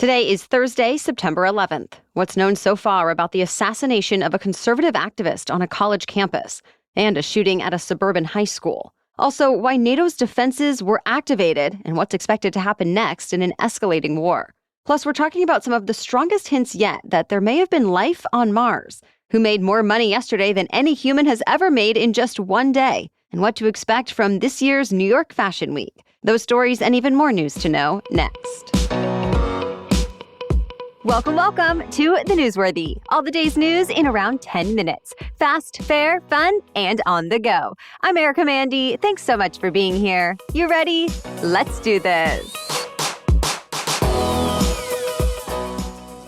Today is Thursday, September 11th. What's known so far about the assassination of a conservative activist on a college campus and a shooting at a suburban high school. Also, why NATO's defenses were activated and what's expected to happen next in an escalating war. Plus, we're talking about some of the strongest hints yet that there may have been life on Mars, who made more money yesterday than any human has ever made in just one day, and what to expect from this year's New York Fashion Week. Those stories and even more news to know next. Welcome to The Newsworthy. All the day's news in around 10 minutes. Fast, fair, fun, and on the go. I'm Erica Mandy. Thanks so much for being here. You ready? Let's do this.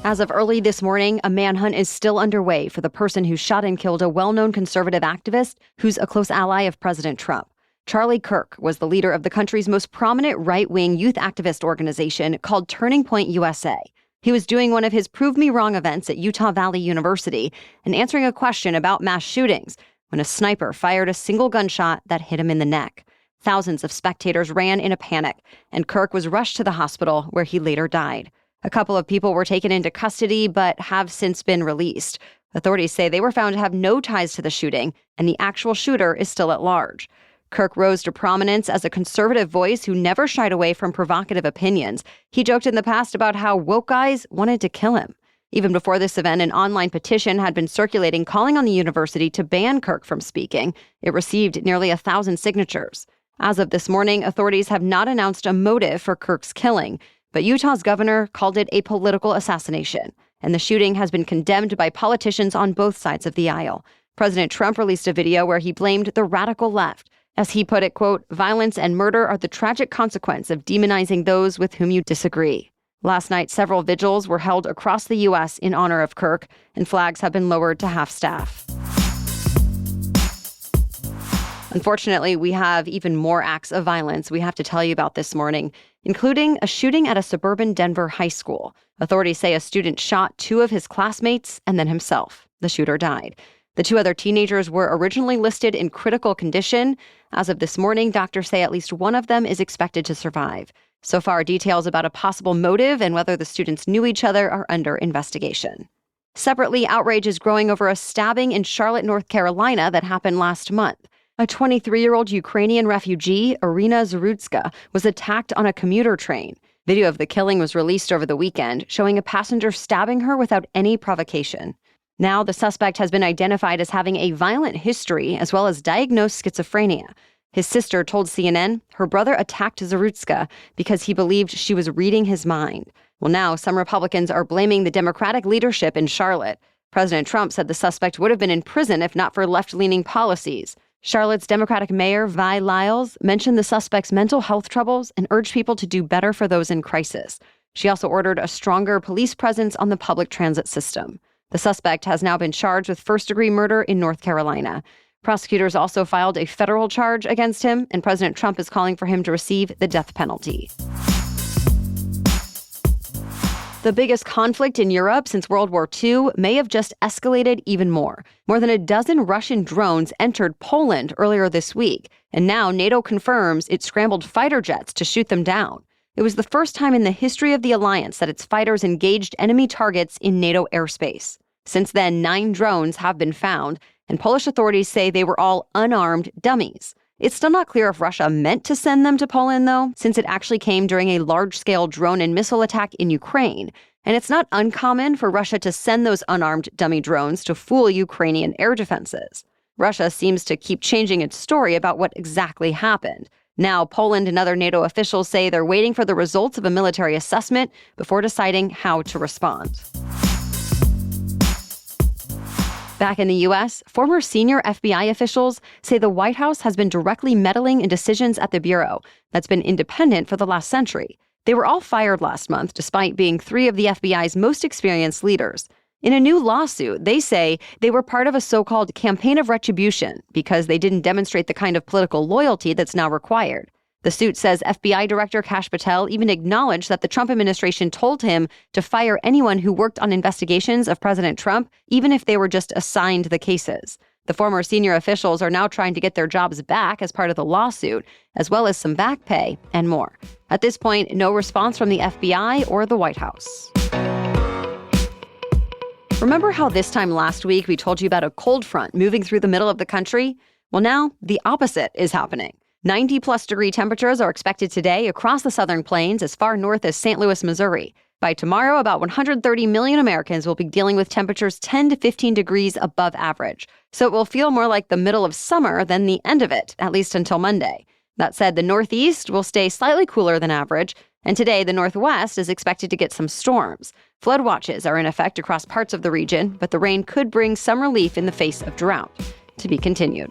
As of early this morning, a manhunt is still underway for the person who shot and killed a well-known conservative activist who's a close ally of President Trump. Charlie Kirk was the leader of the country's most prominent right-wing youth activist organization called Turning Point USA. He was doing one of his Prove Me Wrong events at Utah Valley University and answering a question about mass shootings when a sniper fired a single gunshot that hit him in the neck. Thousands of spectators ran in a panic, and Kirk was rushed to the hospital where he later died. A couple of people were taken into custody but have since been released. Authorities say they were found to have no ties to the shooting, and the actual shooter is still at large. Kirk rose to prominence as a conservative voice who never shied away from provocative opinions. He joked in the past about how woke guys wanted to kill him. Even before this event, an online petition had been circulating calling on the university to ban Kirk from speaking. It received nearly 1,000 signatures. As of this morning, authorities have not announced a motive for Kirk's killing, but Utah's governor called it a political assassination, and the shooting has been condemned by politicians on both sides of the aisle. President Trump released a video where he blamed the radical left. As he put it, quote, "Violence and murder are the tragic consequence of demonizing those with whom you disagree." Last night, several vigils were held across the U.S. in honor of Kirk, and flags have been lowered to half-staff. Unfortunately, we have even more acts of violence we have to tell you about this morning, including a shooting at a suburban Denver high school. Authorities say a student shot two of his classmates and then himself. The shooter died. The two other teenagers were originally listed in critical condition. As of this morning, doctors say at least one of them is expected to survive. So far, details about a possible motive and whether the students knew each other are under investigation. Separately, outrage is growing over a stabbing in Charlotte, North Carolina that happened last month. A 23-year-old Ukrainian refugee, Irina Zarutska, was attacked on a commuter train. Video of the killing was released over the weekend, showing a passenger stabbing her without any provocation. Now, the suspect has been identified as having a violent history as well as diagnosed schizophrenia. His sister told CNN her brother attacked Zarutska because he believed she was reading his mind. Well, now some Republicans are blaming the Democratic leadership in Charlotte. President Trump said the suspect would have been in prison if not for left-leaning policies. Charlotte's Democratic Mayor Vi Lyles mentioned the suspect's mental health troubles and urged people to do better for those in crisis. She also ordered a stronger police presence on the public transit system. The suspect has now been charged with first-degree murder in North Carolina. Prosecutors also filed a federal charge against him, and President Trump is calling for him to receive the death penalty. The biggest conflict in Europe since World War II may have just escalated even more. More than a dozen Russian drones entered Poland earlier this week, and now NATO confirms it scrambled fighter jets to shoot them down. It was the first time in the history of the alliance that its fighters engaged enemy targets in NATO airspace. Since then, 9 drones have been found, and Polish authorities say they were all unarmed dummies. It's still not clear if Russia meant to send them to Poland, though, since it actually came during a large-scale drone and missile attack in Ukraine. And it's not uncommon for Russia to send those unarmed dummy drones to fool Ukrainian air defenses. Russia seems to keep changing its story about what exactly happened. Now, Poland and other NATO officials say they're waiting for the results of a military assessment before deciding how to respond. Back in the U.S., former senior FBI officials say the White House has been directly meddling in decisions at the Bureau that's been independent for the last century. They were all fired last month, despite being 3 of the FBI's most experienced leaders. In a new lawsuit, they say they were part of a so-called campaign of retribution because they didn't demonstrate the kind of political loyalty that's now required. The suit says FBI Director Kash Patel even acknowledged that the Trump administration told him to fire anyone who worked on investigations of President Trump, even if they were just assigned the cases. The former senior officials are now trying to get their jobs back as part of the lawsuit, as well as some back pay and more. At this point, no response from the FBI or the White House. Remember how this time last week we told you about a cold front moving through the middle of the country? Well, now the opposite is happening. 90-plus degree temperatures are expected today across the southern plains as far north as St. Louis, Missouri. By tomorrow, about 130 million Americans will be dealing with temperatures 10 to 15 degrees above average. So it will feel more like the middle of summer than the end of it, at least until Monday. That said, the Northeast will stay slightly cooler than average, and today the Northwest is expected to get some storms. Flood watches are in effect across parts of the region, but the rain could bring some relief in the face of drought. To be continued.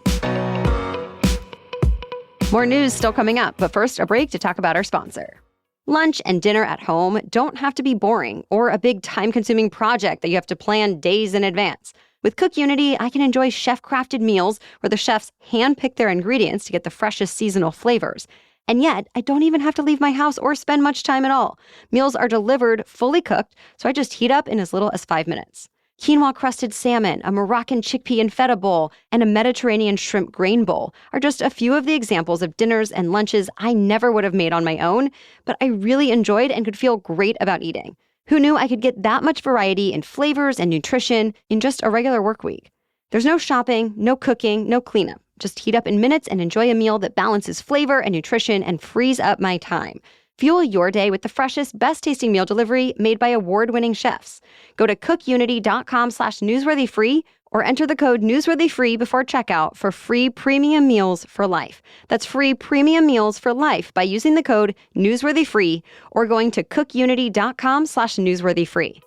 More news still coming up, but first, a break to talk about our sponsor. Lunch and dinner at home don't have to be boring or a big time-consuming project that you have to plan days in advance. With Cook Unity, I can enjoy chef-crafted meals where the chefs hand-pick their ingredients to get the freshest seasonal flavors. And yet, I don't even have to leave my house or spend much time at all. Meals are delivered fully cooked, so I just heat up in as little as 5 minutes. Quinoa-crusted salmon, a Moroccan chickpea and feta bowl, and a Mediterranean shrimp grain bowl are just a few of the examples of dinners and lunches I never would have made on my own, but I really enjoyed and could feel great about eating. Who knew I could get that much variety in flavors and nutrition in just a regular work week? There's no shopping, no cooking, no cleanup. Just heat up in minutes and enjoy a meal that balances flavor and nutrition and frees up my time. Fuel your day with the freshest, best-tasting meal delivery made by award-winning chefs. Go to cookunity.com/newsworthyfree or enter the code newsworthyfree before checkout for free premium meals for life. That's free premium meals for life by using the code newsworthyfree or going to cookunity.com/newsworthyfree.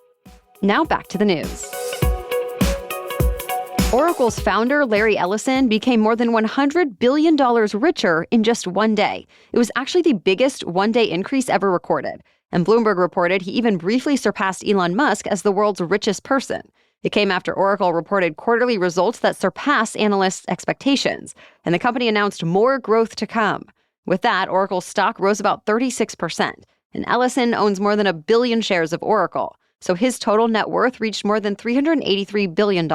Now back to the news. Oracle's founder, Larry Ellison, became more than $100 billion richer in just one day. It was actually the biggest one-day increase ever recorded. And Bloomberg reported he even briefly surpassed Elon Musk as the world's richest person. It came after Oracle reported quarterly results that surpassed analysts' expectations, and the company announced more growth to come. With that, Oracle's stock rose about 36%, and Ellison owns more than 1 billion shares of Oracle, so his total net worth reached more than $383 billion.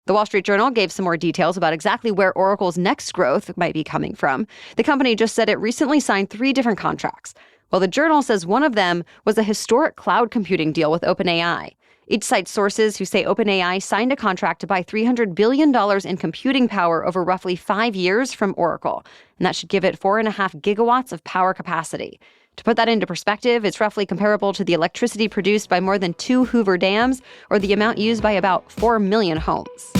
The Wall Street Journal gave some more details about exactly where Oracle's next growth might be coming from. The company just said it recently signed 3 different contracts. Well, the Journal says one of them was a historic cloud computing deal with OpenAI. It cites sources who say OpenAI signed a contract to buy $300 billion in computing power over roughly 5 years from Oracle, and that should give it 4.5 gigawatts of power capacity. To put that into perspective, it's roughly comparable to the electricity produced by more than 2 Hoover dams or the amount used by about 4 million homes.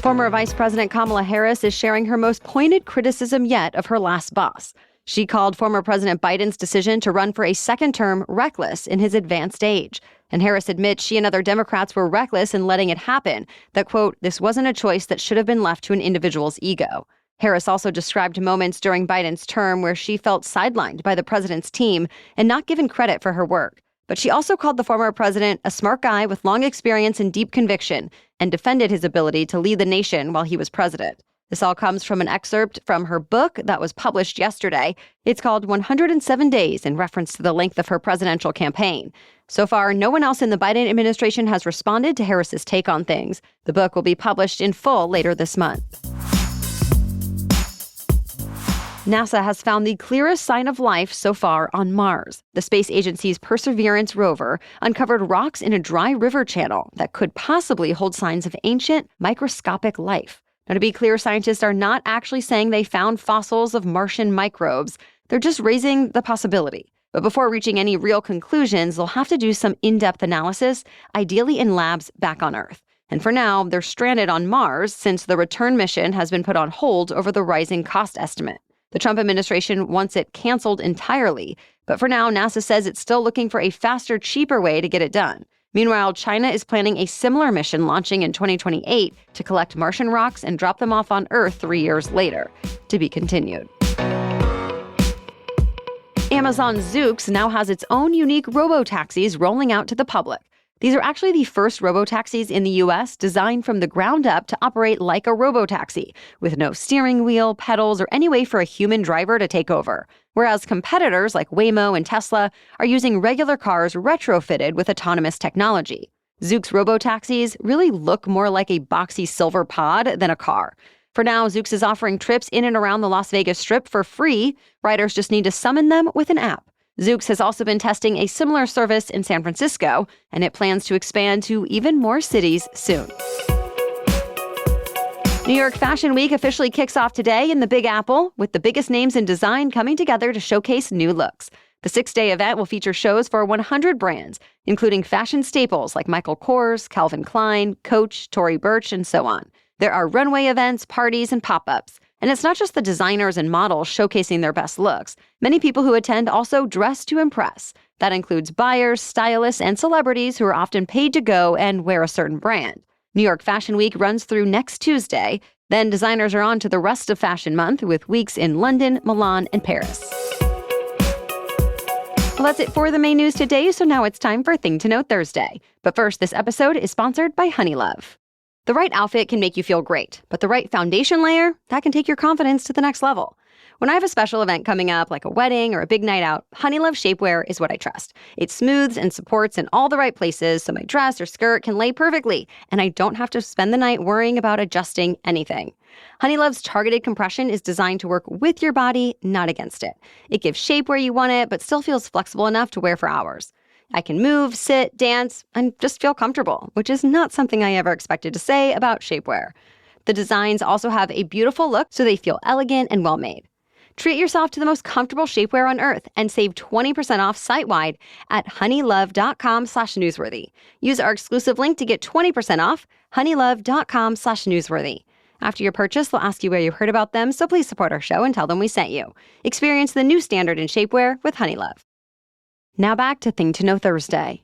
Former Vice President Kamala Harris is sharing her most pointed criticism yet of her last boss. She called former President Biden's decision to run for a second term reckless in his advanced age. And Harris admits she and other Democrats were reckless in letting it happen, that, quote, this wasn't a choice that should have been left to an individual's ego. Harris also described moments during Biden's term where she felt sidelined by the president's team and not given credit for her work. But she also called the former president a smart guy with long experience and deep conviction and defended his ability to lead the nation while he was president. This all comes from an excerpt from her book that was published yesterday. It's called 107 Days in reference to the length of her presidential campaign. So far, no one else in the Biden administration has responded to Harris's take on things. The book will be published in full later this month. NASA has found the clearest sign of life so far on Mars. The space agency's Perseverance rover uncovered rocks in a dry river channel that could possibly hold signs of ancient, microscopic life. Now, to be clear, scientists are not actually saying they found fossils of Martian microbes. They're just raising the possibility. But before reaching any real conclusions, they'll have to do some in-depth analysis, ideally in labs back on Earth. And for now, they're stranded on Mars since the return mission has been put on hold over the rising cost estimate. The Trump administration wants it canceled entirely, but for now, NASA says it's still looking for a faster, cheaper way to get it done. Meanwhile, China is planning a similar mission launching in 2028 to collect Martian rocks and drop them off on Earth 3 years later. To be continued. Amazon Zoox now has its own unique robo-taxis rolling out to the public. These are actually the first robo-taxis in the U.S. designed from the ground up to operate like a robo-taxi, with no steering wheel, pedals, or any way for a human driver to take over. Whereas competitors like Waymo and Tesla are using regular cars retrofitted with autonomous technology. Zoox robo-taxis really look more like a boxy silver pod than a car. For now, Zoox is offering trips in and around the Las Vegas Strip for free. Riders just need to summon them with an app. Zoox has also been testing a similar service in San Francisco, and it plans to expand to even more cities soon. New York Fashion Week officially kicks off today in the Big Apple, with the biggest names in design coming together to showcase new looks. The 6-day event will feature shows for 100 brands, including fashion staples like Michael Kors, Calvin Klein, Coach, Tory Burch, and so on. There are runway events, parties, and pop-ups. And it's not just the designers and models showcasing their best looks. Many people who attend also dress to impress. That includes buyers, stylists, and celebrities who are often paid to go and wear a certain brand. New York Fashion Week runs through next Tuesday. Then designers are on to the rest of Fashion Month with weeks in London, Milan, and Paris. Well, that's it for the main news today, so now it's time for Thing to Know Thursday. But first, this episode is sponsored by Honeylove. The right outfit can make you feel great, but the right foundation layer, that can take your confidence to the next level. When I have a special event coming up, like a wedding or a big night out, Honeylove shapewear is what I trust. It smooths and supports in all the right places so my dress or skirt can lay perfectly, and I don't have to spend the night worrying about adjusting anything. Honeylove's targeted compression is designed to work with your body, not against it. It gives shape where you want it, but still feels flexible enough to wear for hours. I can move, sit, dance, and just feel comfortable, which is not something I ever expected to say about shapewear. The designs also have a beautiful look, so they feel elegant and well-made. Treat yourself to the most comfortable shapewear on earth and save 20% off site-wide at honeylove.com/newsworthy. Use our exclusive link to get 20% off, honeylove.com/newsworthy. After your purchase, they'll ask you where you heard about them, so please support our show and tell them we sent you. Experience the new standard in shapewear with Honeylove. Now back to Thing to Know Thursday.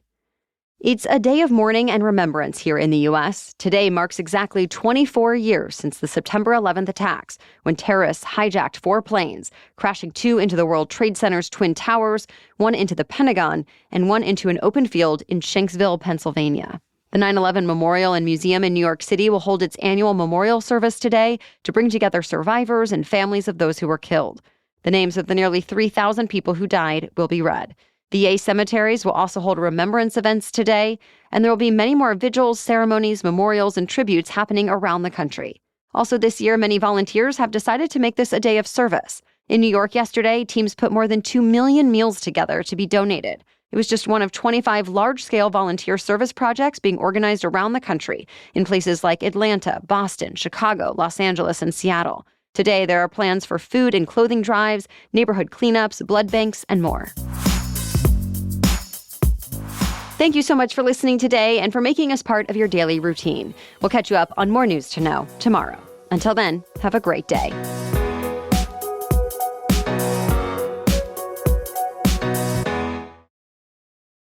It's a day of mourning and remembrance here in the U.S. Today marks exactly 24 years since the September 11th attacks, when terrorists hijacked 4 planes, crashing 2 into the World Trade Center's Twin Towers, 1 into the Pentagon, and 1 into an open field in Shanksville, Pennsylvania. The 9/11 Memorial and Museum in New York City will hold its annual memorial service today to bring together survivors and families of those who were killed. The names of the nearly 3,000 people who died will be read. The VA cemeteries will also hold remembrance events today, and there will be many more vigils, ceremonies, memorials, and tributes happening around the country. Also this year, many volunteers have decided to make this a day of service. In New York yesterday, teams put more than 2 million meals together to be donated. It was just one of 25 large-scale volunteer service projects being organized around the country in places like Atlanta, Boston, Chicago, Los Angeles, and Seattle. Today, there are plans for food and clothing drives, neighborhood cleanups, blood banks, and more. Thank you so much for listening today and for making us part of your daily routine. We'll catch you up on more news to know tomorrow. Until then, have a great day.